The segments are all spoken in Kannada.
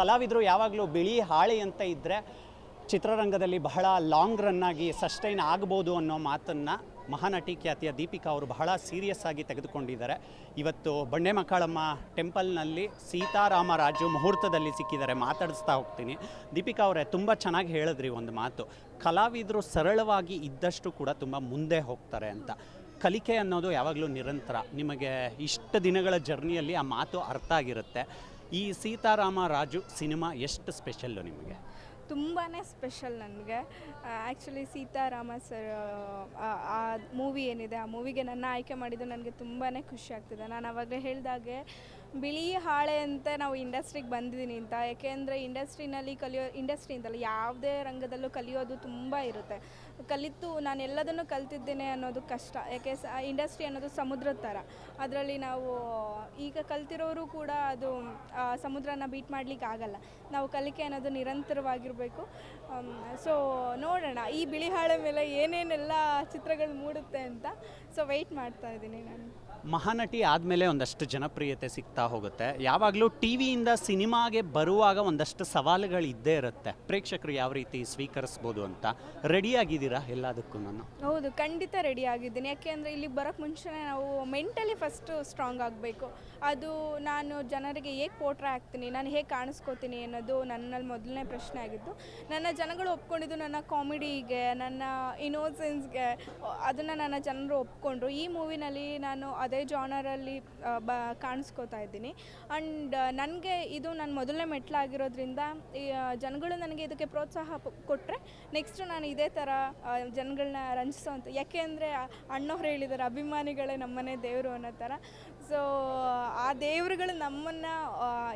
ಕಲಾವಿದರು ಯಾವಾಗಲೂ ಬಿಳಿ ಹಾಳಿ ಅಂತ ಇದ್ದರೆ ಚಿತ್ರರಂಗದಲ್ಲಿ ಬಹಳ ಲಾಂಗ್ ರನ್ನಾಗಿ ಸಸ್ಟೈನ್ ಆಗ್ಬೋದು ಅನ್ನೋ ಮಾತನ್ನು ಮಹಾನಟಿ ಖ್ಯಾತಿಯ ದೀಪಿಕಾ ಅವರು ಬಹಳ ಸೀರಿಯಸ್ ಆಗಿ ತೆಗೆದುಕೊಂಡಿದ್ದಾರೆ. ಇವತ್ತು ಬಂಡೆಮಕ್ಕಳಮ್ಮ ಟೆಂಪಲ್ನಲ್ಲಿ ಸೀತಾರಾಮರಾಜು ಮುಹೂರ್ತದಲ್ಲಿ ಸಿಕ್ಕಿದ್ದಾರೆ. ಮಾತಾಡಿಸ್ತಾ ಹೋಗ್ತೀನಿ. ದೀಪಿಕಾ ಅವರೇ, ತುಂಬ ಚೆನ್ನಾಗಿ ಹೇಳಿದ್ರಿ ಒಂದು ಮಾತು, ಕಲಾವಿದರು ಸರಳವಾಗಿ ಇದ್ದಷ್ಟು ಕೂಡ ತುಂಬ ಮುಂದೆ ಹೋಗ್ತಾರೆ ಅಂತ. ಕಲಿಕೆ ಅನ್ನೋದು ಯಾವಾಗಲೂ ನಿರಂತರ. ನಿಮಗೆ ಇಷ್ಟು ದಿನಗಳ ಜರ್ನಿಯಲ್ಲಿ ಆ ಮಾತು ಅರ್ಥ ಆಗಿರುತ್ತೆ. ಈ ಸೀತಾರಾಮರಾಜು ಸಿನಿಮಾ ಎಷ್ಟು ಸ್ಪೆಷಲ್ಲು ನಿಮಗೆ? ತುಂಬಾ ಸ್ಪೆಷಲ್ ನನಗೆ. ಆ್ಯಕ್ಚುಲಿ ಸೀತಾರಾಮ ಸರ್ ಆ ಮೂವಿ ಏನಿದೆ, ಆ ಮೂವಿಗೆ ನನ್ನ ಆಯ್ಕೆ ಮಾಡಿದ್ದು ನನಗೆ ತುಂಬಾ ಖುಷಿ ಆಗ್ತಿದೆ. ನಾನು ಆವಾಗಲೇ ಹೇಳಿದಾಗೆ ಬಿಳಿ ಹಾಳೆ ಅಂತ ನಾವು ಇಂಡಸ್ಟ್ರಿಗೆ ಬಂದಿದ್ದೀನಿ ಅಂತ. ಯಾಕೆಂದರೆ ಇಂಡಸ್ಟ್ರಿನಲ್ಲಿ ಇಂಡಸ್ಟ್ರಿ ಅಂತಲ್ಲ, ಯಾವುದೇ ರಂಗದಲ್ಲೂ ಕಲಿಯೋದು ತುಂಬ ಇರುತ್ತೆ. ಕಲಿತು ನಾನು ಎಲ್ಲದನ್ನು ಕಲ್ತಿದ್ದೇನೆ ಅನ್ನೋದು ಕಷ್ಟ. ಯಾಕೆ ಇಂಡಸ್ಟ್ರಿ ಅನ್ನೋದು ಸಮುದ್ರದ ಥರ. ಅದರಲ್ಲಿ ನಾವು ಈಗ ಕಲ್ತಿರೋರು ಕೂಡ ಅದು ಸಮುದ್ರನ ಬೀಟ್ ಮಾಡಲಿಕ್ಕೆ ಆಗಲ್ಲ. ನಾವು ಕಲಿಕೆ ಅನ್ನೋದು ನಿರಂತರವಾಗಿರಬೇಕು. ಸೊ ನೋಡೋಣ ಈ ಬಿಳಿ ಹಾಳೆ ಮೇಲೆ ಏನೇನೆಲ್ಲ ಚಿತ್ರಗಳು ಮೂಡುತ್ತೆ ಅಂತ. ಸೊ ವೆಯ್ಟ್ ಮಾಡ್ತಾ ಇದ್ದೀನಿ ನಾನು. ಮಹಾನಟಿ ಆದಮೇಲೆ ಒಂದಷ್ಟು ಜನಪ್ರಿಯತೆ ಸಿಗ್ತಾ ಹೋಗುತ್ತೆ. ಯಾವಾಗಲೂ ಟಿ ವಿಯಿಂದ ಸಿನಿಮಾಗೆ ಬರುವಾಗ ಒಂದಷ್ಟು ಸವಾಲುಗಳು ಇದ್ದೇ ಇರುತ್ತೆ. ಪ್ರೇಕ್ಷಕರು ಯಾವ ರೀತಿ ಸ್ವೀಕರಿಸ್ಬೋದು ಅಂತ ರೆಡಿಯಾಗಿದ್ದೀರಾ ಎಲ್ಲದಕ್ಕೂ? ನಾನು ಹೌದು, ಖಂಡಿತ ರೆಡಿ ಆಗಿದ್ದೀನಿ. ಯಾಕೆಂದರೆ ಇಲ್ಲಿ ಬರೋಕ್ಕೆ ಮುಂಚೆನೇ ನಾವು ಮೆಂಟಲಿ ಫಸ್ಟು ಸ್ಟ್ರಾಂಗ್ ಆಗಬೇಕು. ಅದು ನಾನು ಜನರಿಗೆ ಹೇಗೆ ಪೋಟ್ರೆ ಆಗ್ತೀನಿ, ನಾನು ಹೇಗೆ ಕಾಣಿಸ್ಕೋತೀನಿ ಅನ್ನೋದು ನನ್ನಲ್ಲಿ ಮೊದಲನೇ ಪ್ರಶ್ನೆ ಆಗಿದ್ದು. ನನ್ನ ಜನಗಳು ಒಪ್ಕೊಂಡಿದ್ದು ನನ್ನ ಕಾಮಿಡಿಗೆ, ನನ್ನ ಇನ್ನೋಸೆನ್ಸ್ಗೆ. ಅದನ್ನು ನನ್ನ ಜನರು ಒಪ್ಕೊಂಡ್ರು. ಈ ಮೂವಿನಲ್ಲಿ ನಾನು ಅದೇ ಜಾನರಲ್ಲಿ ಕಾಣಿಸ್ಕೋತಾ ಇದ್ದೀನಿ. ಆ್ಯಂಡ್ ನನಗೆ ಇದು ನನ್ನ ಮೊದಲನೇ ಮೆಟ್ಲಾಗಿರೋದ್ರಿಂದ ಜನಗಳು ನನಗೆ ಇದಕ್ಕೆ ಪ್ರೋತ್ಸಾಹ ಕೊಟ್ಟರೆ ನೆಕ್ಸ್ಟು ನಾನು ಇದೇ ಥರ ಜನಗಳನ್ನ ರಂಜಿಸೋಂಥ. ಯಾಕೆ ಅಣ್ಣವ್ರು ಹೇಳಿದ್ದಾರೆ, ಅಭಿಮಾನಿಗಳೇ ನಮ್ಮನೆ ದೇವರು ಅನ್ನೋ ಥರ. ಸೊ ಆ ದೇವರುಗಳು ನಮ್ಮನ್ನು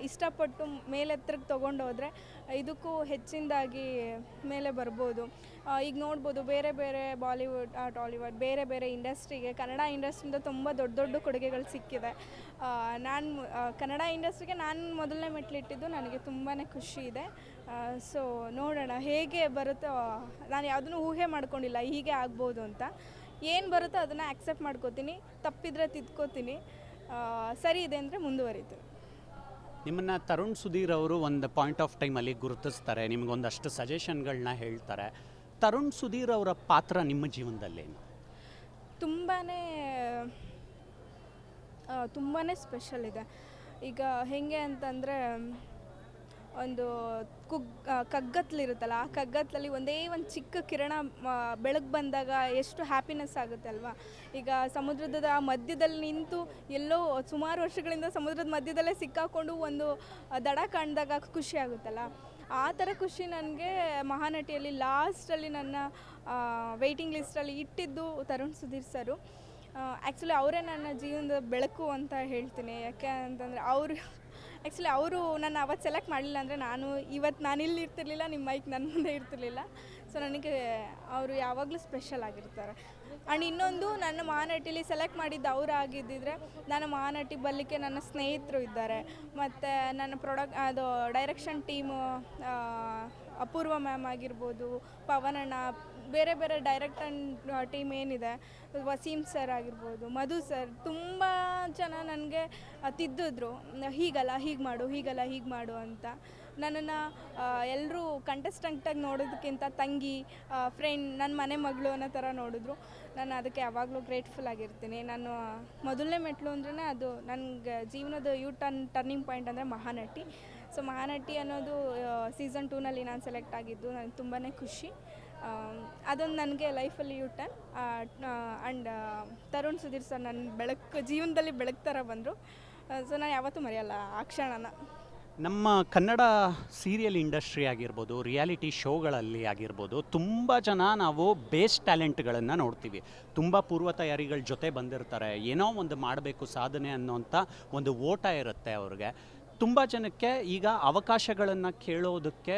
ಇಷ್ಟಪಟ್ಟು ಮೇಲೆತ್ತರಕ್ಕೆ ತೊಗೊಂಡೋದ್ರೆ ಇದಕ್ಕೂ ಹೆಚ್ಚಿನದಾಗಿ ಮೇಲೆ ಬರ್ಬೋದು. ಈಗ ನೋಡ್ಬೋದು, ಬೇರೆ ಬೇರೆ ಬಾಲಿವುಡ್, ಟಾಲಿವುಡ್, ಬೇರೆ ಬೇರೆ ಇಂಡಸ್ಟ್ರಿಗೆ, ಕನ್ನಡ ಇಂಡಸ್ಟ್ರಿಯಿಂದ ತುಂಬ ದೊಡ್ಡ ದೊಡ್ಡ ಕೊಡುಗೆಗಳು ಸಿಕ್ಕಿದೆ. ನಾನು ಕನ್ನಡ ಇಂಡಸ್ಟ್ರಿಗೆ ನಾನು ಮೊದಲನೇ ಮೆಟ್ಲಿಟ್ಟಿದ್ದು ನನಗೆ ತುಂಬಾ ಖುಷಿ ಇದೆ. ಸೊ ನೋಡೋಣ ಹೇಗೆ ಬರುತ್ತೋ. ನಾನು ಯಾವುದನ್ನು ಊಹೆ ಮಾಡ್ಕೊಂಡಿಲ್ಲ ಹೀಗೆ ಆಗ್ಬೋದು ಅಂತ. ಏನು ಬರುತ್ತೋ ಅದನ್ನು ಆಕ್ಸೆಪ್ಟ್ ಮಾಡ್ಕೋತೀನಿ. ತಪ್ಪಿದರೆ ತಿದ್ಕೋತೀನಿ. ಸರಿ ಇದೆ ಅಂದರೆ ಮುಂದುವರಿತು. ನಿಮ್ಮನ್ನು ತರುಣ್ ಸುಧೀರ್ ಅವರು ಒಂದು ಪಾಯಿಂಟ್ ಆಫ್ ಟೈಮಲ್ಲಿ ಗುರುತಿಸ್ತಾರೆ, ನಿಮಗೊಂದಷ್ಟು ಸಜೆಷನ್ಗಳನ್ನ ಹೇಳ್ತಾರೆ. ತರುಣ್ ಸುಧೀರ್ ಅವರ ಪಾತ್ರ ನಿಮ್ಮ ಜೀವನದಲ್ಲೇನು? ತುಂಬಾ ಸ್ಪೆಷಲ್ ಇದೆ. ಈಗ ಹೇಗೆ ಅಂತಂದರೆ, ಒಂದು ಕಗ್ಗತ್ತಲಿರುತ್ತಲ್ಲ, ಆ ಕಗ್ಗತ್ತಲಲ್ಲಿ ಒಂದೇ ಒಂದು ಚಿಕ್ಕ ಕಿರಣ ಬೆಳಕು ಬಂದಾಗ ಎಷ್ಟು ಹ್ಯಾಪಿನೆಸ್ ಆಗುತ್ತೆ ಅಲ್ವಾ. ಈಗ ಸಮುದ್ರದ ಮಧ್ಯದಲ್ಲಿ ನಿಂತು ಎಲ್ಲೋ ಸುಮಾರು ವರ್ಷಗಳಿಂದ ಸಮುದ್ರದ ಮಧ್ಯದಲ್ಲೇ ಸಿಕ್ಕಾಕೊಂಡು ಒಂದು ದಡ ಕಾಣಿದಾಗ ಖುಷಿ ಆಗುತ್ತಲ್ಲ, ಆ ಥರ ಖುಷಿ ನನಗೆ ಮಹಾನಟಿಯಲ್ಲಿ ಲಾಸ್ಟಲ್ಲಿ ನನ್ನ ವೆಯ್ಟಿಂಗ್ ಲಿಸ್ಟಲ್ಲಿ ಇಟ್ಟಿದ್ದು ತರುಣ್ ಸುಧೀರ್ ಸರು. ಆ್ಯಕ್ಚುಲಿ ಅವರೇ ನನ್ನ ಜೀವನದ ಬೆಳಕು ಅಂತ ಹೇಳ್ತೀನಿ. ಯಾಕೆ ಅಂತಂದರೆ ಅವರು ನನ್ನ ಅವತ್ತು ಸೆಲೆಕ್ಟ್ ಮಾಡಲಿಲ್ಲ ಅಂದರೆ ನಾನಿಲ್ಲಿ ಇರ್ತಿರ್ಲಿಲ್ಲ, ನಿಮ್ಮ ಮೈಕ್ ನನ್ನ ಮುಂದೆ ಇರ್ತಿರ್ಲಿಲ್ಲ. ಸೊ ನನಗೆ ಅವರು ಯಾವಾಗಲೂ ಸ್ಪೆಷಲ್ ಆಗಿರ್ತಾರೆ. ಆ್ಯಂಡ್ ಇನ್ನೊಂದು, ನನ್ನ ಮಹಾನಟಿಲಿ ಸೆಲೆಕ್ಟ್ ಮಾಡಿದ್ದು ಅವರು ಆಗಿದ್ದಿದ್ರೆ ನಾನು ಮಹಾನಟಿ ಬರಲಿಕ್ಕೆ ನನ್ನ ಸ್ನೇಹಿತರು ಇದ್ದಾರೆ. ಮತ್ತು ನನ್ನ ಡೈರೆಕ್ಷನ್ ಟೀಮು, ಅಪೂರ್ವ ಮ್ಯಾಮ್ ಆಗಿರ್ಬೋದು, ಪವನಣ್ಣ, ಬೇರೆ ಬೇರೆ ಡೈರೆಕ್ಟರ್ ಟೀಮ್ ಏನಿದೆ, ವಸೀಮ್ ಸರ್ ಆಗಿರ್ಬೋದು, ಮಧು ಸರ್, ತುಂಬ ಜನ ನನಗೆ ತಿದ್ದಿದ್ರು, ಹೀಗಲ್ಲ ಹೀಗೆ ಮಾಡು, ಹೀಗಲ್ಲ ಹೀಗೆ ಮಾಡು ಅಂತ. ನನ್ನನ್ನು ಎಲ್ಲರೂ ಕಂಟೆಸ್ಟೆಂಟಾಗಿ ನೋಡೋದಕ್ಕಿಂತ ತಂಗಿ, ಫ್ರೆಂಡ್, ನನ್ನ ಮನೆ ಮಗಳು ಅನ್ನೋ ಥರ ನೋಡಿದ್ರು. ನಾನು ಅದಕ್ಕೆ ಯಾವಾಗಲೂ ಗ್ರೇಟ್ಫುಲ್ ಆಗಿರ್ತೀನಿ. ನಾನು ಮೊದಲನೇ ಮೆಟ್ಲು ಅಂದ್ರೆ ಅದು ನನಗೆ ಜೀವನದ ಟರ್ನಿಂಗ್ ಪಾಯಿಂಟ್ ಅಂದರೆ ಮಹಾನಟಿ. ಸೊ ಮಹಾನಟಿ ಅನ್ನೋದು ಸೀಸನ್ 2ನಲ್ಲಿ ನಾನು ಸೆಲೆಕ್ಟ್ ಆಗಿದ್ದು ನನಗೆ ತುಂಬಾ ಖುಷಿ. ಅದೊಂದು ನನಗೆ ಲೈಫಲ್ಲಿ turn. And Tarun Sudhir sir ನನ್ನ ಜೀವನದಲ್ಲಿ ಬೆಳಕು ಥರ ಬಂದರು. ಸೊ ನಾನು ಯಾವತ್ತೂ ಮರೆಯಲ್ಲ ಆ ಕ್ಷಣನ. ನಮ್ಮ ಕನ್ನಡ ಸೀರಿಯಲ್ ಇಂಡಸ್ಟ್ರಿ ಆಗಿರ್ಬೋದು, ರಿಯಾಲಿಟಿ ಶೋಗಳಲ್ಲಿ ಆಗಿರ್ಬೋದು, ತುಂಬ ಜನ ನಾವು ಬೇಸ್ ಟ್ಯಾಲೆಂಟ್ಗಳನ್ನು ನೋಡ್ತೀವಿ. ತುಂಬ ಪೂರ್ವ ತಯಾರಿಗಳ ಜೊತೆ ಬಂದಿರ್ತಾರೆ. ಏನೋ ಒಂದು ಮಾಡಬೇಕು ಸಾಧನೆ ಅನ್ನೋಂಥ ಒಂದು ಓಟ ಇರುತ್ತೆ ಅವ್ರಿಗೆ. ತುಂಬ ಜನಕ್ಕೆ ಈಗ ಅವಕಾಶಗಳನ್ನು ಕೇಳೋದಕ್ಕೆ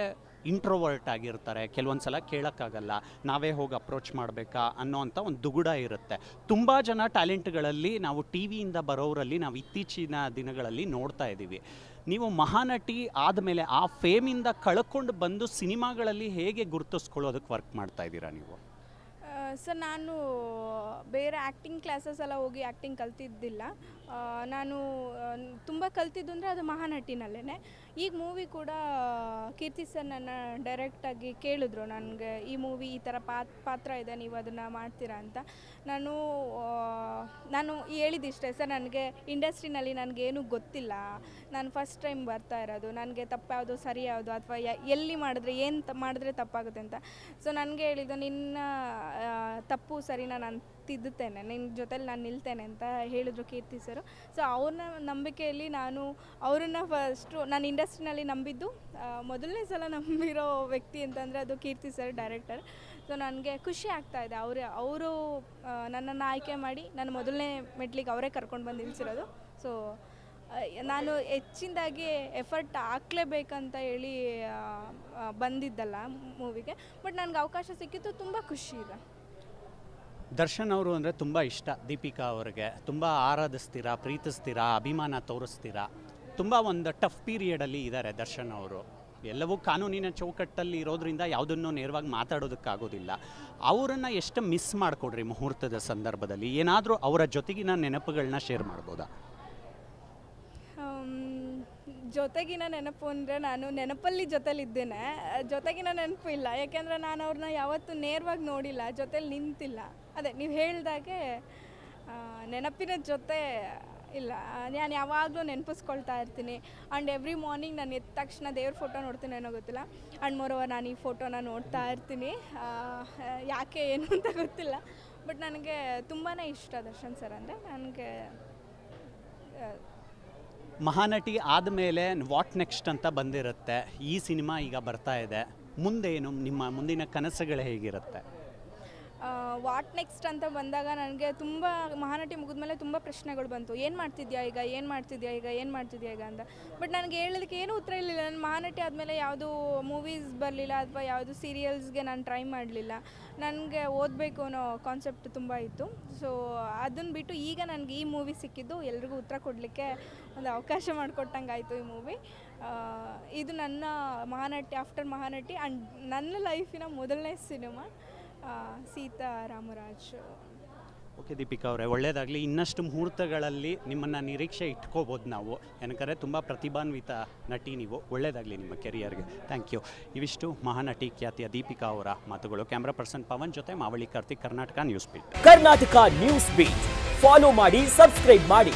ಇಂಟ್ರೋವರ್ಟ್ ಆಗಿರ್ತಾರೆ. ಕೆಲವೊಂದು ಸಲ ಕೇಳೋಕ್ಕಾಗಲ್ಲ, ನಾವೇ ಹೋಗಿ ಅಪ್ರೋಚ್ ಮಾಡಬೇಕಾ ಅನ್ನೋವಂಥ ಒಂದು ದುಗುಡ ಇರುತ್ತೆ. ತುಂಬ ಜನ ಟ್ಯಾಲೆಂಟ್ಗಳಲ್ಲಿ ನಾವು ಟಿ ವಿಯಿಂದ ಬರೋರಲ್ಲಿ ನಾವು ಇತ್ತೀಚಿನ ದಿನಗಳಲ್ಲಿ ನೋಡ್ತಾ ಇದ್ದೀವಿ. ನೀವು ಮಹಾನಟಿ ಆದಮೇಲೆ ಆ ಫೇಮಿಂದ ಕಳ್ಕೊಂಡು ಬಂದು ಸಿನಿಮಾಗಳಲ್ಲಿ ಹೇಗೆ ಗುರುತಿಸ್ಕೊಳ್ಳೋದಕ್ಕೆ ವರ್ಕ್ ಮಾಡ್ತಾ ಇದ್ದೀರಾ ನೀವು? ಸರ್ ನಾನು ಬೇರೆ ಆ್ಯಕ್ಟಿಂಗ್ ಕ್ಲಾಸಸ್ ಎಲ್ಲ ಹೋಗಿ ಆ್ಯಕ್ಟಿಂಗ್ ಕಲ್ತಿದ್ದಿಲ್ಲ. ನಾನು ತುಂಬ ಕಲ್ತಿದ್ದು ಅಂದರೆ ಅದು ಮಹಾನಟಿನಲ್ಲೇ. ಈಗ ಮೂವಿ ಕೂಡ ಕೀರ್ತಿ ಸರ್ ನನ್ನ ಡೈರೆಕ್ಟಾಗಿ ಕೇಳಿದ್ರು ನನಗೆ, ಈ ಮೂವಿ ಈ ಥರ ಪಾತ್ರ ಇದೆ, ನೀವು ಅದನ್ನು ಮಾಡ್ತೀರಾ ಅಂತ. ನಾನು ನಾನು ಹೇಳಿದ್ದಿಷ್ಟೇ, ಸರ್ ನನಗೆ ಇಂಡಸ್ಟ್ರಿನಲ್ಲಿ ನನಗೇನು ಗೊತ್ತಿಲ್ಲ, ನಾನು ಫಸ್ಟ್ ಟೈಮ್ ಬರ್ತಾ ಇರೋದು, ನನಗೆ ತಪ್ಪು ಯಾವುದು ಸರಿ ಯಾವುದು ಅಥವಾ ಎಲ್ಲಿ ಮಾಡಿದ್ರೆ ಏನು ಮಾಡಿದ್ರೆ ತಪ್ಪಾಗುತ್ತೆ ಅಂತ. ಸೊ ನನಗೆ ಹೇಳಿದ್ದು, ನಿನ್ನ ತಪ್ಪು ಸರಿನ ನಾನು ತಿದ್ದುತ್ತೇನೆ, ನಿನ್ನ ಜೊತೆಲಿ ನಾನು ನಿಲ್ತೇನೆ ಅಂತ ಹೇಳಿದ್ರು ಕೀರ್ತಿ ಸರು. ಸೊ ಅವ್ರನ್ನ ನಂಬಿಕೆಯಲ್ಲಿ ನಾನು ಅವರನ್ನು ಫಸ್ಟು ನಾನು ಇಂಡಸ್ಟ್ರಿನಲ್ಲಿ ನಂಬಿದ್ದು ಮೊದಲನೇ ಸಲ ನಂಬಿರೋ ವ್ಯಕ್ತಿ ಅಂತಂದರೆ ಅದು ಕೀರ್ತಿ ಸರ್, ಡೈರೆಕ್ಟರ್. ಸೊ ನನಗೆ ಖುಷಿ ಆಗ್ತಾಯಿದೆ, ಅವರು ನನ್ನನ್ನು ಆಯ್ಕೆ ಮಾಡಿ ನನ್ನ ಮೊದಲನೇ ಮೆಟ್ಲಿಗೆ ಅವರೇ ಕರ್ಕೊಂಡು ಬಂದು ನಿಲ್ಲಿಸಿರೋದು. ಸೊ ನಾನು ಹೆಚ್ಚಿನದಾಗಿ ಎಫರ್ಟ್ ಹಾಕ್ಲೇಬೇಕಂತ ಹೇಳಿ ಬಂದಿದ್ದಲ್ಲ ಮೂವಿಗೆ, ಬಟ್ ನನಗೆ ಅವಕಾಶ ಸಿಕ್ಕಿದ್ದು ತುಂಬ ಖುಷಿ ಇದೆ. ದರ್ಶನ್ ಅವರು ಅಂದರೆ ತುಂಬ ಇಷ್ಟ ದೀಪಿಕಾ ಅವ್ರಿಗೆ, ತುಂಬ ಆರಾಧಿಸ್ತೀರಾ, ಪ್ರೀತಿಸ್ತೀರಾ, ಅಭಿಮಾನ ತೋರಿಸ್ತೀರಾ. ತುಂಬ ಒಂದು ಟಫ್ ಪೀರಿಯಡಲ್ಲಿ ಇದ್ದಾರೆ ದರ್ಶನ್ ಅವರು. ಎಲ್ಲವೂ ಕಾನೂನಿನ ಚೌಕಟ್ಟಲ್ಲಿ ಇರೋದ್ರಿಂದ ಯಾವುದನ್ನು ನೇರವಾಗಿ ಮಾತಾಡೋದಕ್ಕಾಗೋದಿಲ್ಲ. ಅವರನ್ನು ಎಷ್ಟು ಮಿಸ್ ಮಾಡಿಕೊಡ್ರಿ ಮುಹೂರ್ತದ ಸಂದರ್ಭದಲ್ಲಿ? ಏನಾದರೂ ಅವರ ಜೊತೆಗಿನ ನೆನಪುಗಳನ್ನ ಶೇರ್ ಮಾಡ್ಬೋದಾ? ಜೊತೆಗಿನ ನೆನಪು ಅಂದರೆ ನಾನು ನೆನಪಲ್ಲಿ ಜೊತೆಲಿದ್ದೇನೆ, ಜೊತೆಗಿನ ನೆನಪು ಇಲ್ಲ. ಯಾಕೆಂದರೆ ನಾನು ಅವ್ರನ್ನ ಯಾವತ್ತೂ ನೇರವಾಗಿ ನೋಡಿಲ್ಲ, ಜೊತೆಲಿ ನಿಂತಿಲ್ಲ. ಅದೇ ನೀವು ಹೇಳ್ದಾಗೆ ನೆನಪಿನ ಜೊತೆ ಇಲ್ಲ. ನಾನು ಯಾವಾಗಲೂ ನೆನಪಿಸ್ಕೊಳ್ತಾ ಇರ್ತೀನಿ. ಆ್ಯಂಡ್ ಎವ್ರಿ ಮಾರ್ನಿಂಗ್ ನಾನು ಎದ್ದ ತಕ್ಷಣ ದೇವ್ರ ಫೋಟೋ ನೋಡ್ತೀನಿ ಏನೋ ಗೊತ್ತಿಲ್ಲ. ಆ್ಯಂಡ್ ಮೋರೋವರ್ ನಾನು ಈ ಫೋಟೋನ ನೋಡ್ತಾ ಇರ್ತೀನಿ. ಯಾಕೆ ಏನು ಅಂತ ಗೊತ್ತಿಲ್ಲ, ಬಟ್ ನನಗೆ ತುಂಬಾ ಇಷ್ಟ ದರ್ಶನ್ ಸರ್ ಅಂದರೆ. ನನಗೆ ಮಹಾನಟಿ ಆದಮೇಲೆ ವಾಟ್ ನೆಕ್ಸ್ಟ್ ಅಂತ ಬಂದಿರುತ್ತೆ. ಈ ಸಿನಿಮಾ ಈಗ ಬರ್ತಾ ಇದೆ, ಮುಂದೇನು ನಿಮ್ಮ ಮುಂದಿನ ಕನಸುಗಳು ಹೇಗಿರುತ್ತೆ? ವಾಟ್ ನೆಕ್ಸ್ಟ್ ಅಂತ ಬಂದಾಗ ನನಗೆ ತುಂಬ ಮಹಾನಟಿ ಮುಗಿದ್ಮೇಲೆ ತುಂಬ ಪ್ರಶ್ನೆಗಳು ಬಂತು. ಏನು ಮಾಡ್ತಿದ್ಯಾ ಈಗ, ಏನು ಮಾಡ್ತಿದ್ಯಾ ಈಗ, ಏನು ಮಾಡ್ತಿದ್ಯಾ ಈಗ ಅಂತ. ಬಟ್ ನನಗೆ ಹೇಳೋದಕ್ಕೆ ಏನೂ ಉತ್ತರ ಇರಲಿಲ್ಲ. ನಾನು ಮಹಾನಟಿ ಆದಮೇಲೆ ಯಾವುದು ಮೂವೀಸ್ ಬರಲಿಲ್ಲ ಅಥವಾ ಯಾವುದು ಸೀರಿಯಲ್ಸ್ಗೆ ನಾನು ಟ್ರೈ ಮಾಡಲಿಲ್ಲ. ನನಗೆ ಓದಬೇಕು ಅನ್ನೋ ಕಾನ್ಸೆಪ್ಟ್ ತುಂಬ ಇತ್ತು. ಸೊ ಅದನ್ನು ಬಿಟ್ಟು ಈಗ ನನಗೆ ಈ ಮೂವಿ ಸಿಕ್ಕಿದ್ದು ಎಲ್ರಿಗೂ ಉತ್ತರ ಕೊಡಲಿಕ್ಕೆ ಒಂದು ಅವಕಾಶ ಮಾಡಿಕೊಟ್ಟಂಗೆ ಆಯಿತು ಈ ಮೂವಿ. ಇದು ನನ್ನ ಮಹಾನಟಿ ಆಫ್ಟರ್ ಮಹಾನಟಿ ಆ್ಯಂಡ್ ನನ್ನ ಲೈಫಿನ ಮೊದಲನೇ ಸಿನಿಮಾ, ಸೀತಾ ರಾಮರಾಜ್. ಓಕೆ ದೀಪಿಕಾ ಅವರೇ, ಒಳ್ಳೆಯದಾಗಲಿ. ಇನ್ನಷ್ಟು ಮುಹೂರ್ತಗಳಲ್ಲಿ ನಿಮ್ಮನ್ನು ನಿರೀಕ್ಷೆ ಇಟ್ಕೋಬೋದು ನಾವು, ಯಾಕಂದರೆ ತುಂಬ ಪ್ರತಿಭಾನ್ವಿತ ನಟಿ ನೀವು. ಒಳ್ಳೆಯದಾಗಲಿ ನಿಮ್ಮ ಕೆರಿಯರ್ಗೆ. Thank you. ಇವಿಷ್ಟು ಮಹಾನಟಿ ಖ್ಯಾತಿಯ ದೀಪಿಕಾ ಅವರ ಮಾತುಗಳು. ಕ್ಯಾಮ್ರಾ ಪರ್ಸನ್ ಪವನ್ ಜೊತೆ Mavali Karthik, Karnataka news beat. Karnataka news beat follow ಮಾಡಿ, ಸಬ್ಸ್ಕ್ರೈಬ್ ಮಾಡಿ.